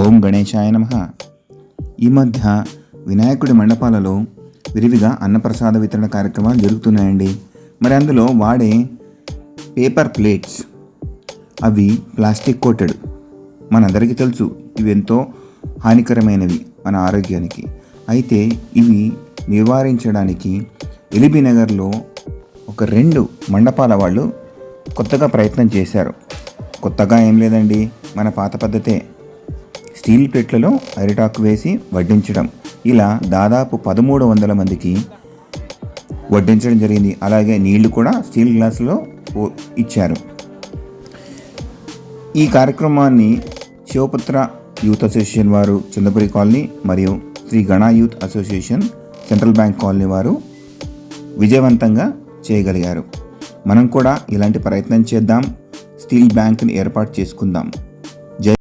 ఓం గణేశాయ నమః. ఈ మధ్య వినాయకుడి మండపాలలో విరివిగా అన్నప్రసాద వితరణ కార్యక్రమాలు జరుగుతున్నాయండి. మరి అందులో వాడే పేపర్ ప్లేట్స్ అవి ప్లాస్టిక్ కోటెడ్. మనందరికీ తెలుసు ఇవి ఎంతో హానికరమైనవి మన ఆరోగ్యానికి. అయితే ఇవి నివారించడానికి ఎల్బీ నగర్లో ఒక 2 మండపాల వాళ్ళు కొత్తగా ప్రయత్నం చేశారు. కొత్తగా ఏం లేదండి, మన పాత పద్ధతే. స్టీల్ ప్లేట్లలో అరిటాకు వేసి వడ్డించడం. ఇలా దాదాపు 1300 మందికి వడ్డించడం జరిగింది. అలాగే నీళ్లు కూడా స్టీల్ గ్లాసులో ఇచ్చారు. ఈ కార్యక్రమాన్ని శివపుత్ర యూత్ అసోసియేషన్ వారు చంద్రపురి కాలనీ మరియు Shri Gana youth association central bank colony వారు విజయవంతంగా చేయగలిగారు. మనం కూడా ఇలాంటి ప్రయత్నం చేద్దాం, స్టీల్ బ్యాంక్ని ఏర్పాటు చేసుకుందాం.